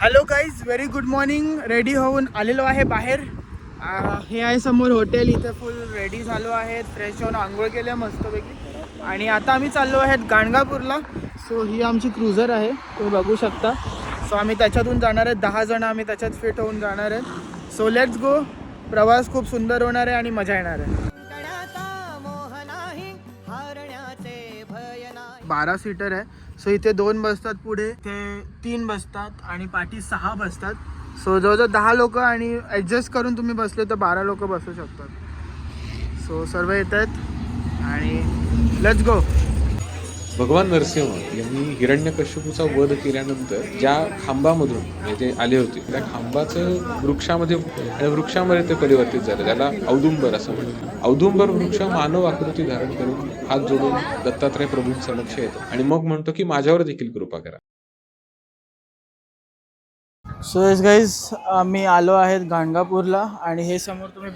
Hello guys, very good morning. Ready होऊन आलेलो आहे बाहेर. हे आहे समोर हॉटेल. इथे फुल रेडी झालो आहेत, फ्रेश होऊन आंघोळ केल्या मस्तपैकी. आणि आता आम्ही चाललो आहेत गाणगापूरला. सो ही आमची क्रुझर आहे, तुम्ही बघू शकता. सो आम्ही त्याच्यातून जाणार आहेत, 10 जण आम्ही त्याच्यात फिट होऊन जाणार आहेत. So let's go. प्रवास खूप सुंदर होणार आहे आणि मजा येणार आहे. 12 सीटर आहे. सो इथे 2 बसतात, पुढे ते 3 बसतात आणि पाठी 6 बसतात. सो जवळजवळ 10 लोक आणि ॲडजस्ट करून तुम्ही बसले तर 12 लोक बसू शकतात. सो सर्व येत आहेत आणि लेट्स गो. भगवान नरसिंह यांनी हिरण्यकश्यपूचा वध केल्यानंतर ज्या खांबामधून ते आले होते त्या खांबाचं वृक्षामध्ये आणि वृक्षामध्ये ते परिवर्तित झालं. त्याला औदुंबर असं म्हणतात. औदुंबर वृक्ष मानव आकृती धारण करून हात जोडून दत्तात्रय प्रभूंसमक्ष येतो आणि मग म्हणतो की माझ्यावर देखील कृपा करा. सो येस गाईज, आम्ही आलो आहेत गाणगापूरला आणि हे समोर तुम्ही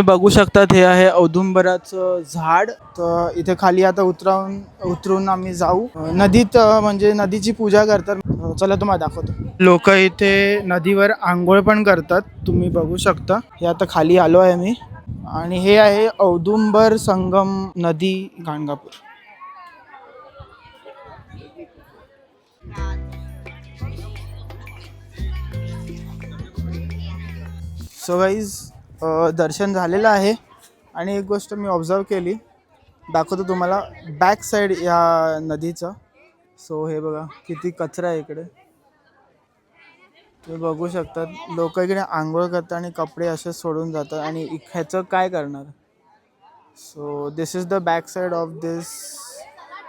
बघू शकतात. हे आहे औदुंबराचं झाड. तर इथे खाली आता उतरून आम्ही जाऊ नदीत, म्हणजे नदीची पूजा करतात. चला तुम्हाला दाखवतो. लोक इथे नदीवर आंघोळ पण करतात, तुम्ही बघू शकता. हे आता खाली आलो आहे मी आणि हे आहे औदुंबर संगम नदी गाणगापूर. सो गाईज, दर्शन झालेलं आहे आणि एक गोष्ट मी ऑब्झर्व केली, दाखवतो तुम्हाला बॅक साईड या नदीचं. सो हे बघा किती कचरा आहे इकडे, तुम्ही बघू शकतात. लोक इकडे आंघोळ करतात आणि कपडे असे सोडून जातात आणि ह्याचं काय करणार. So this is the back side of this.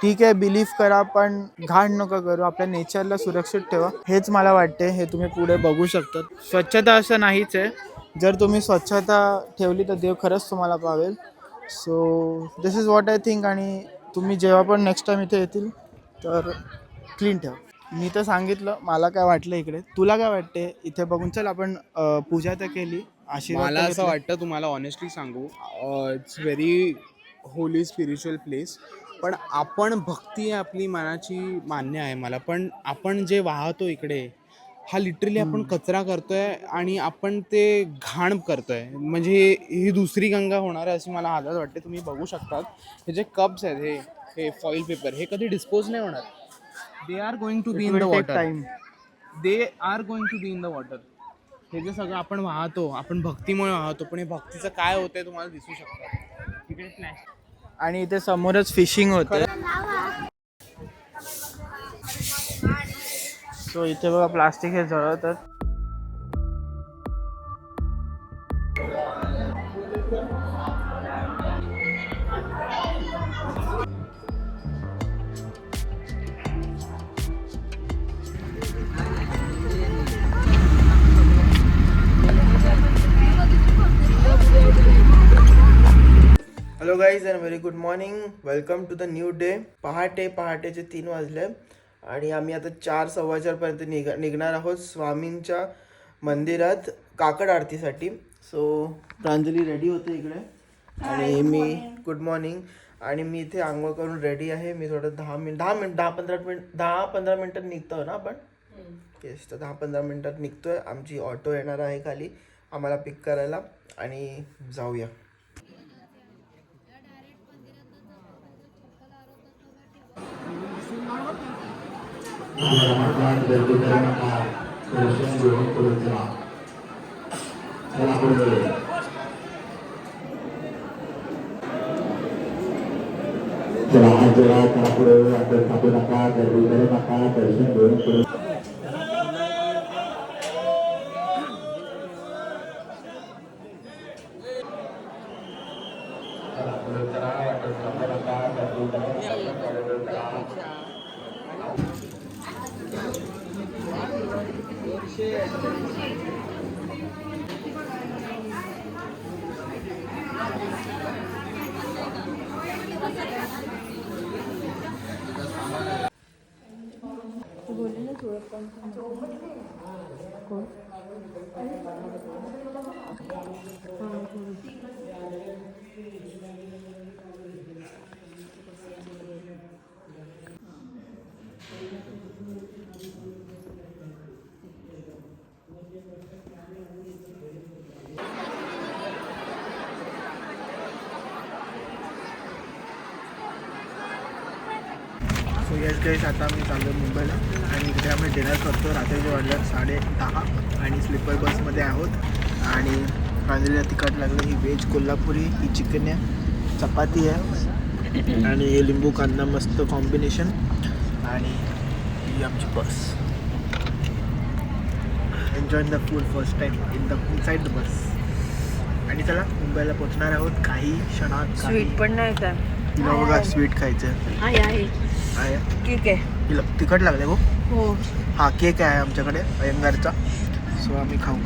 ठीक आहे, बिलीव्ह करा पण घाण नका करू, आपल्या नेचरला सुरक्षित ठेवा, हेच मला वाटते. हे तुम्ही पुढे बघू शकतात. स्वच्छता असं नाहीच आहे, जर तुम्ही स्वच्छता ठेवली तर देव खरंच तुम्हाला पावेल. So this is what I think. आणि तुम्ही जेव्हा पण नेक्स्ट टाईम इथे येतील तर क्लीन ठेवा. मी तर सांगितलं मला काय वाटलं इकडे, तुला काय वाटते इथे बघून? चल आपण पूजा तर केली, आशीर्वाद मला तर असं घेतले. वाटतं, तुम्हाला ऑनेस्टली सांगू, it's very Holy spiritual place. पण आपण भक्ती आपली मनाची मान्य आहे मला, पण आपण जे वाहतो इकडे हा लिटरली आपण कचरा करतोय आणि आपण ते घाण करतोय. म्हणजे ही दुसरी गंगा होणार आहे अशी मला हालत वाटते. तुम्ही बघू शकतात हे जे कप्स आहेत, हे फॉईल पेपर, हे कधी डिस्पोज नाही होणार. They are going to be it in the will take water. Time. They are going to be in the water. हे जे सगळं आपण वाहतो, आपण भक्तीमुळे वाहतो, पण हे भक्तीचं काय होतंय तुम्हाला दिसू शकतं इकडे फ्लॅश. आणि इथे समोरच फिशिंग होते. सो इथे बघा प्लास्टिक हे जळतात. Hello guys and very good morning. Welcome to the new day. पहाटेचे 3 वाजले आणि आम्ही आता 4:15 पर्यंत निघणार आहोत स्वामींच्या मंदिरात काकड आरतीसाठी. सो प्रांजली रेडी होते इकडे आणि मी गुड मॉर्निंग. आणि मी इथे आंघोळ करून रेडी आहे. मी थोडं 10-15 मिनटात निघतो ना आपण. येस, तर 10-15 मिनटात निघतोय. आमची ऑटो येणार आहे खाली आम्हाला पिक करायला आणि जाऊया. गाईस आता आम्ही चाललो मुंबईला आणि इकडे आम्ही डिनर करतो. रात्रीचे वाजल्यात 10:30 आणि स्लीपर बसमध्ये आहोत. आणि फायनली तिखट लागलं. ही व्हेज कोल्हापुरी, ही चिकन आहे, चपाती आहे आणि हे लिंबू कांदा मस्त कॉम्बिनेशन. आणि ही आमची bus. Enjoy the food first time inside the bus. आणि चला मुंबईला पोहोचणार आहोत काही क्षणात. स्वीट पण नाही का? तिला बघा स्वीट खायचं आहे आहे. ठीक आहे. तिला तिखट लागले हो. हो हा केक आहे आमच्याकडे अयंगारचा. सो आम्ही खाऊ.